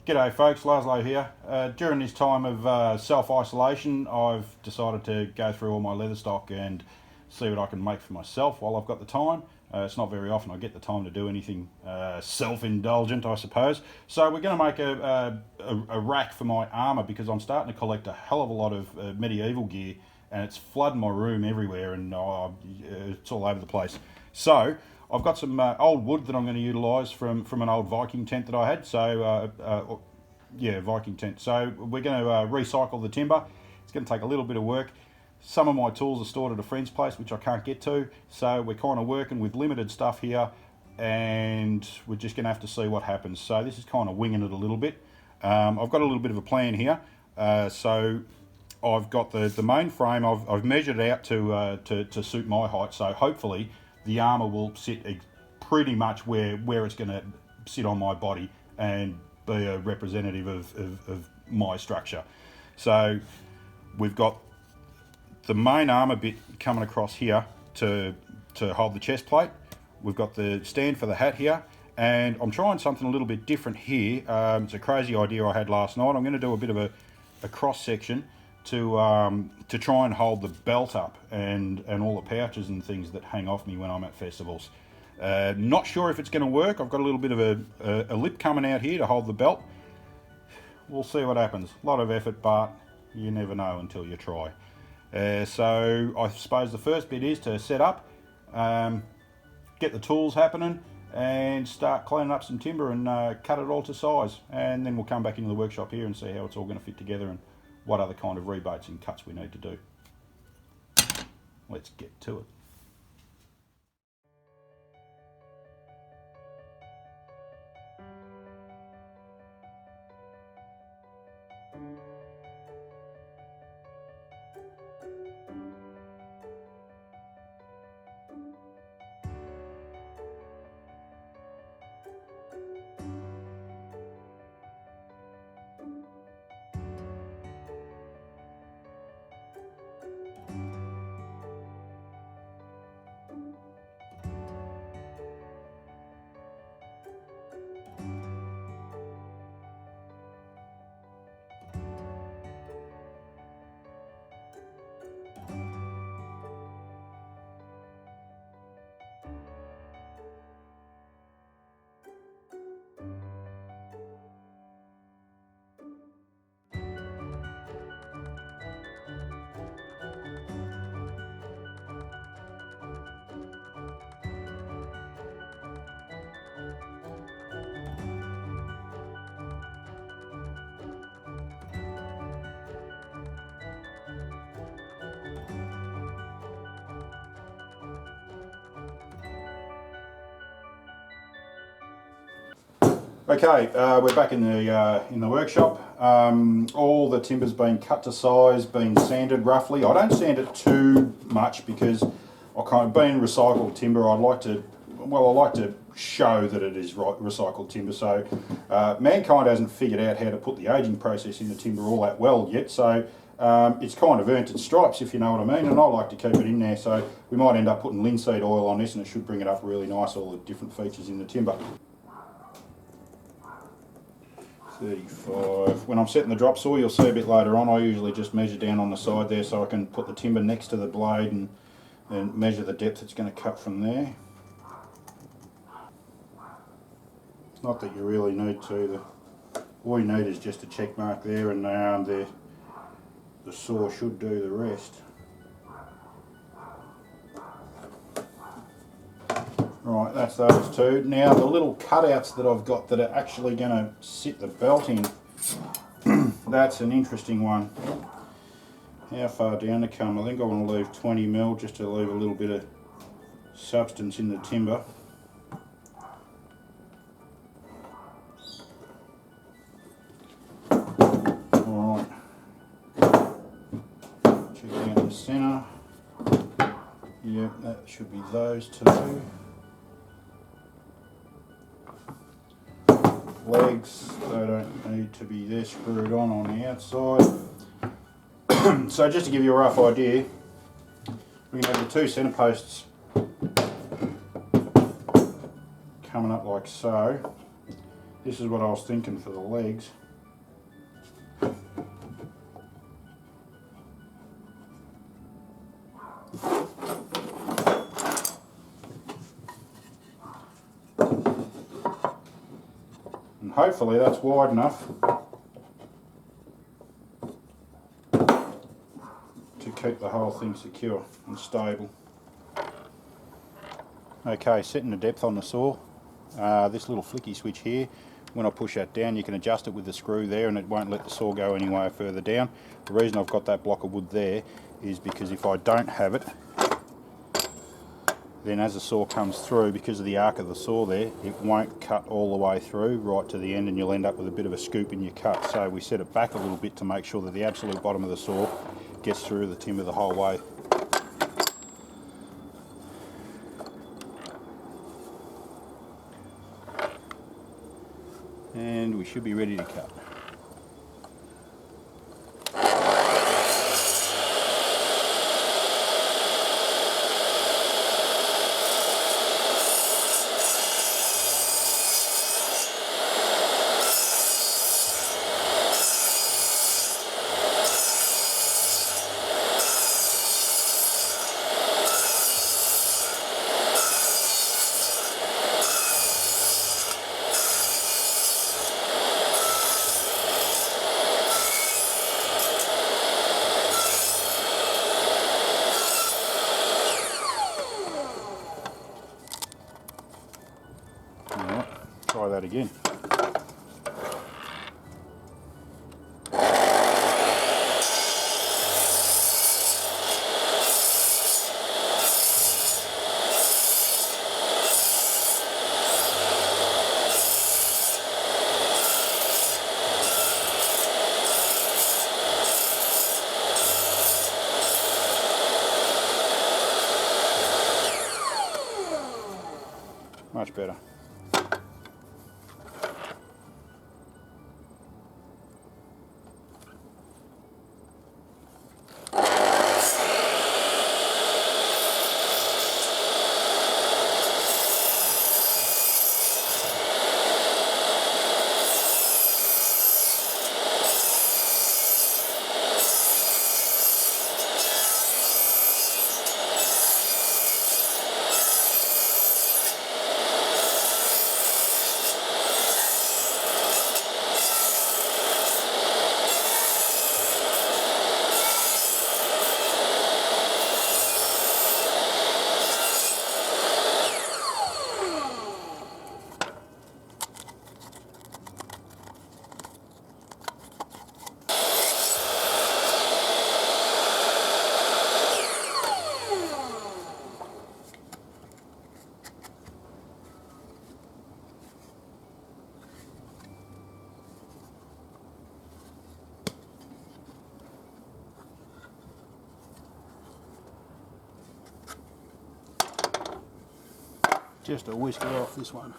G'day folks, Laszlo here. During this time of self-isolation, I've decided to go through all my leather stock and see what I can make for myself while I've got the time. It's not very often I get the time to do anything self-indulgent, I suppose. So we're going to make a rack for my armour because I'm starting to collect a hell of a lot of medieval gear and it's flooding my room everywhere and it's all over the place. So I've got some old wood that I'm going to utilise from an old Viking tent that I had. So, yeah, Viking tent. So we're going to recycle the timber. It's going to take a little bit of work. Some of my tools are stored at a friend's place, which I can't get to. So we're kind of working with limited stuff here, and we're just going to have to see what happens. So this is kind of winging it a little bit. I've got a little bit of a plan here. So I've got the main frame. I've measured it out to suit my height. So hopefully the armour will sit pretty much where it's going to sit on my body and be a representative of my structure. So we've got the main armour bit coming across here to hold the chest plate. We've got the stand for the hat here, and I'm trying something a little bit different here. It's a crazy idea I had last night. I'm going to do a bit of a cross section to try and hold the belt up and all the pouches and things that hang off me when I'm at festivals. Not sure if it's going to work. I've got a little bit of a lip coming out here to hold the belt. We'll see what happens. A lot of effort, but you never know until you try. So I suppose the first bit is to set up, get the tools happening and start cleaning up some timber and cut it all to size, and then we'll come back into the workshop here and see how it's all going to fit together and what other kind of rebates and cuts we need to do. Let's get to it. Okay, we're back in the workshop. All the timber's been cut to size, been sanded roughly. I don't sand it too much because being recycled timber, I like to show that it is recycled timber. So mankind hasn't figured out how to put the aging process in the timber all that well yet. So it's kind of earned its stripes, if you know what I mean, and I like to keep it in there. So we might end up putting linseed oil on this, and it should bring it up really nice, all the different features in the timber. 35. When I'm setting the drop saw, you'll see a bit later on, I usually just measure down on the side there so I can put the timber next to the blade and measure the depth it's going to cut from there. It's not that you really need to. All you need is just a check mark there, and the saw should do the rest. Right, that's those two. Now the little cutouts that I've got that are actually going to sit the belt in, that's an interesting one. How far down to come? I think I want to leave 20mm just to leave a little bit of substance in the timber. Alright, check out the centre. Yep, that should be those two. Legs, they don't need to be there screwed on the outside. So just to give you a rough idea, we can have the two centre posts coming up like so. This is what I was thinking for the legs. And hopefully that's wide enough to keep the whole thing secure and stable. Okay, setting the depth on the saw. This little flicky switch here, when I push that down you can adjust it with the screw there and it won't let the saw go anywhere further down. The reason I've got that block of wood there is because if I don't have it, then as the saw comes through, because of the arc of the saw there, it won't cut all the way through right to the end and you'll end up with a bit of a scoop in your cut. So we set it back a little bit to make sure that the absolute bottom of the saw gets through the timber the whole way. And we should be ready to cut. Alright, try that again. Much better. Just a whisker off this one.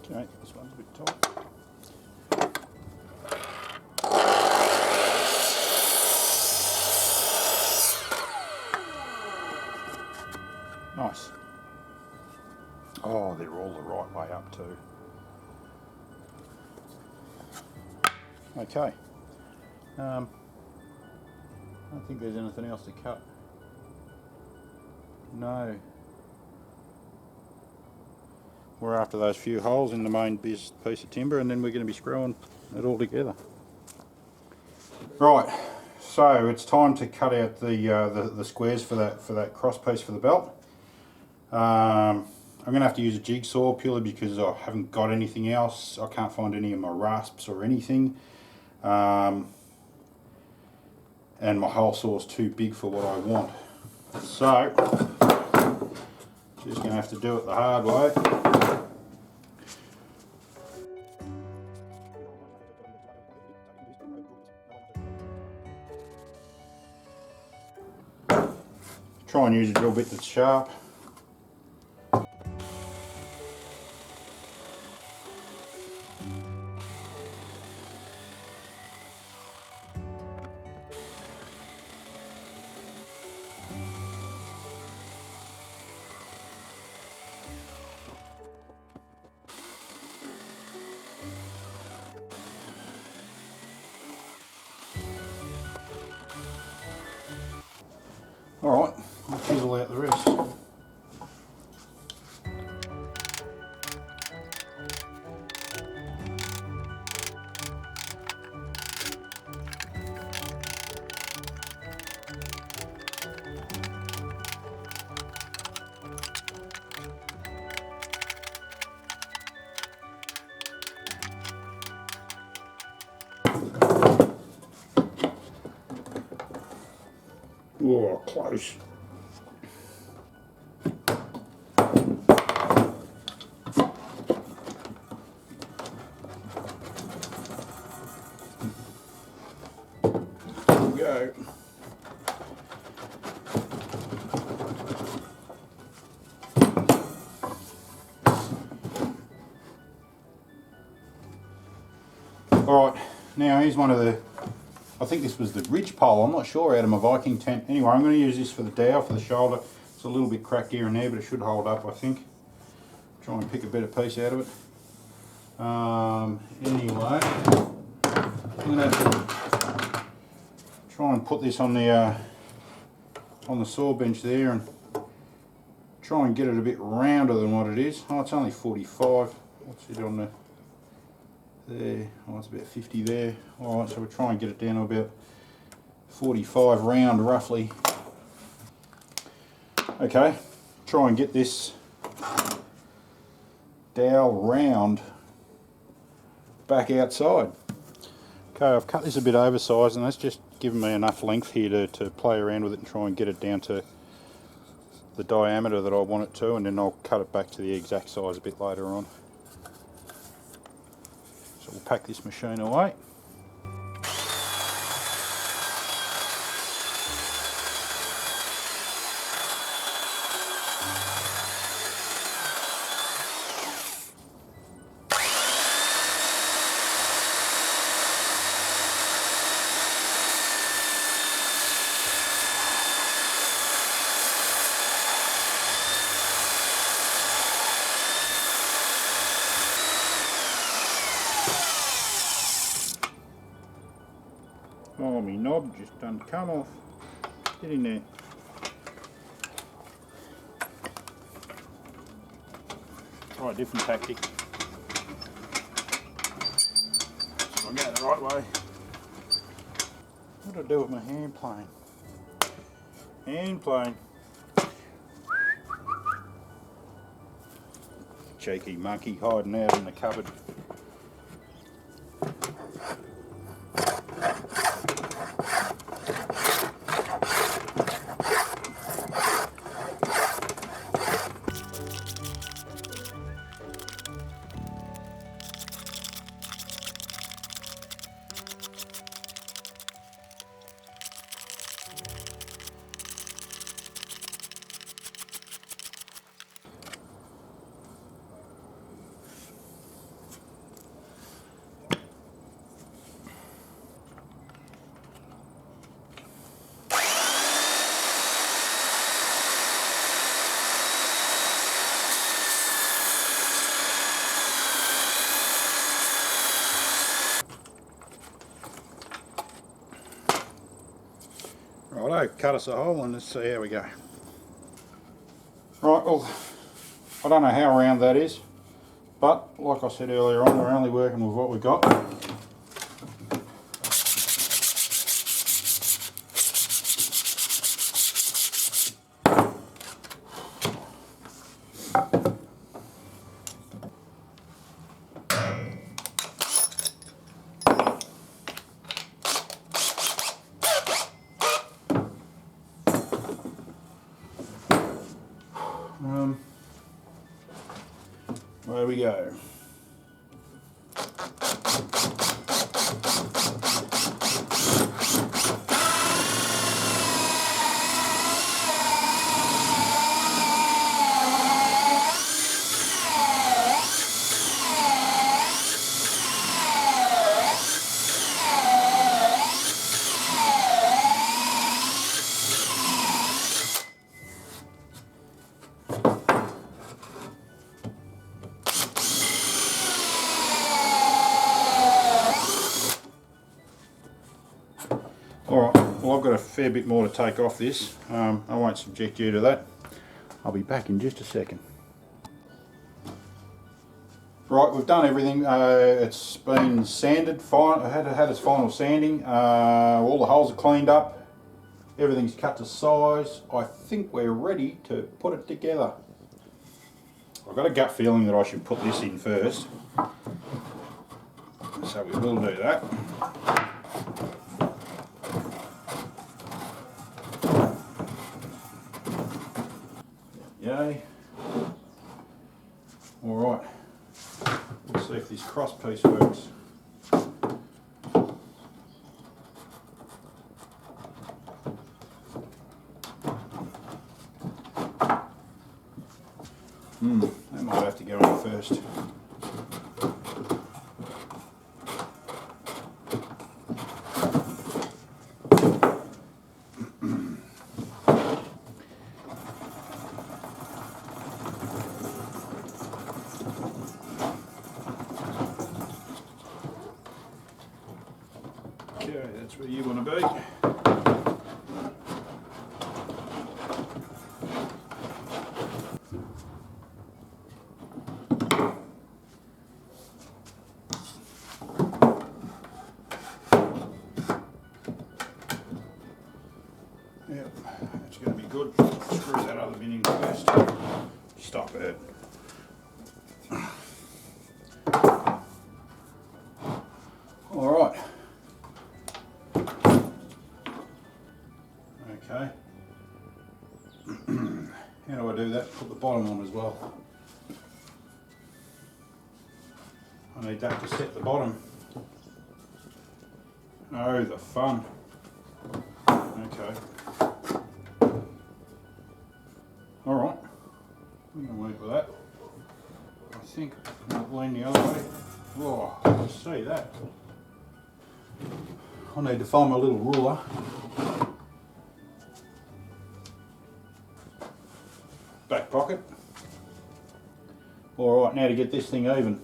Okay, this one's a bit tight. Nice. Oh, they're all the right way up too. Okay. I don't think there's anything else to cut. No. We're after those few holes in the main piece of timber and then we're going to be screwing it all together. Right, so it's time to cut out the squares for that cross piece for the belt. I'm going to have to use a jigsaw purely because I haven't got anything else. I can't find any of my rasps or anything. And my hole saw is too big for what I want. So, just going to have to do it the hard way. Try and use a drill bit that's sharp. Alright, I'll chisel out the rest. Oh, close. There we go. Alright, now here's one of the, I think this was the ridge pole, I'm not sure, out of my Viking tent. Anyway, I'm going to use this for the dowel, for the shoulder. It's a little bit cracked here and there, but it should hold up, I think. Try and pick a better piece out of it. Anyway, I'm going to try and put this on the saw bench there and try and get it a bit rounder than what it is. Oh, it's only 45. What's it on there? Oh, it's about 50 there. Alright, so we'll try and get it down to about 45 round roughly. Okay, try and get this dowel round back outside. Okay, I've cut this a bit oversized and that's just given me enough length here to play around with it and try and get it down to the diameter that I want it to, and then I'll cut it back to the exact size a bit later on. So we'll pack this machine away. Oh, my knob just done come off. Get in there. Try a different tactic. So I'm going the right way. What do I do with my hand plane? Hand plane. Cheeky monkey hiding out in the cupboard. Righto, cut us a hole and let's see how we go. Right, well, I don't know how round that is, but like I said earlier on, we're only working with what we've got. There we go. Alright, well I've got a fair bit more to take off this. I won't subject you to that. I'll be back in just a second. Right, we've done everything. It's been sanded, had its final sanding. All the holes are cleaned up. Everything's cut to size. I think we're ready to put it together. I've got a gut feeling that I should put this in first. So we will do that. Yay. Alright. Let's see if this cross piece works. That might have to go in first. Okay, that's where you want to be. Yep, that's going to be good. Screw that other bit in first. Stop it. Alright. Okay. How do I do that? Put the bottom on as well. I need that to set the bottom. Oh, the fun. Okay. Alright. I'm going to work with that. I think I'll lean the other way. Oh, I see that. I need to find my little ruler. Back pocket. Alright, now to get this thing even.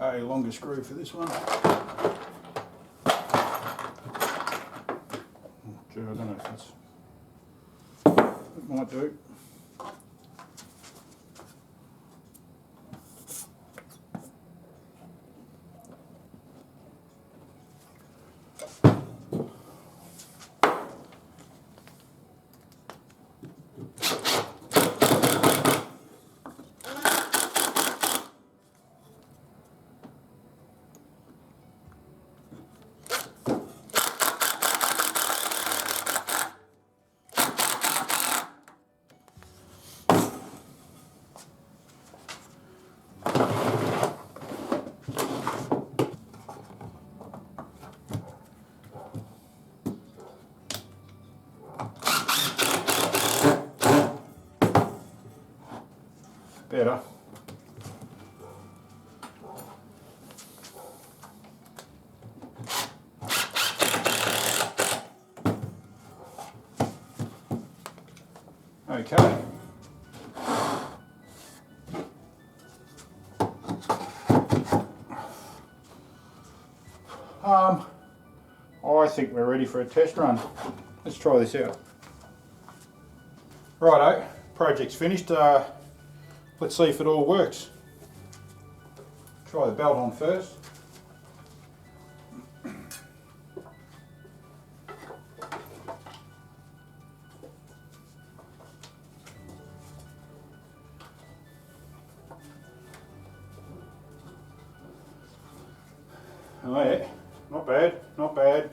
A longer screw for this one. Oh, gee, I don't know if that's... It might do. better. Okay. I think we're ready for a test run. Let's try this out. Righto, project's finished. Let's see if it all works. Try the belt on first. Oh yeah, not bad, not bad.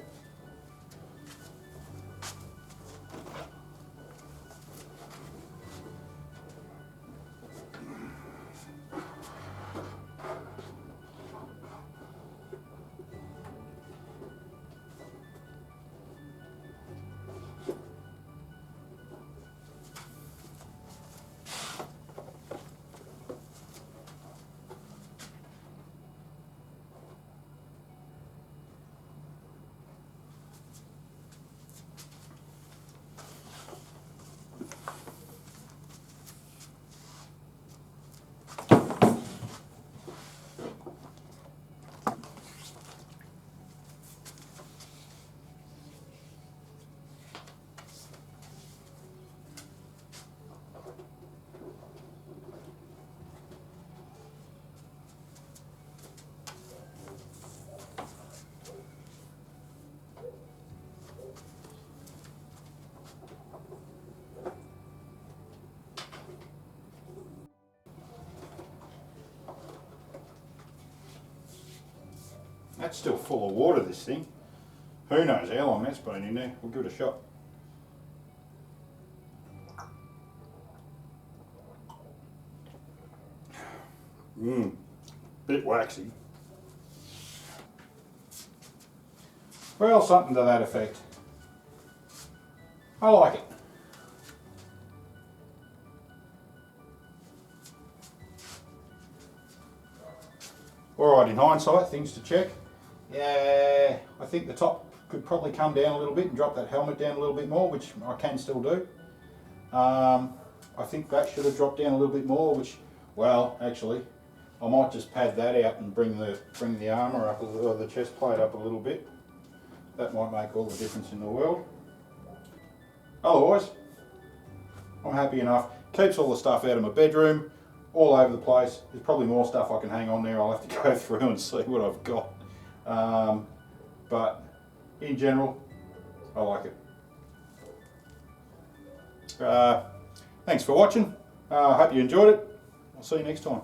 That's still full of water, this thing. Who knows how long that's been in there. We'll give it a shot. Bit waxy. Well, something to that effect. I like it. Alright, in hindsight, things to check. Yeah, I think the top could probably come down a little bit and drop that helmet down a little bit more, which I can still do. I think that should have dropped down a little bit more, which, well, actually, I might just pad that out and bring the armour up, or the chest plate up a little bit. That might make all the difference in the world. Otherwise, I'm happy enough. Keeps all the stuff out of my bedroom, all over the place. There's probably more stuff I can hang on there. I'll have to go through and see what I've got. But in general, I like it. Thanks for watching. I hope you enjoyed it. I'll see you next time.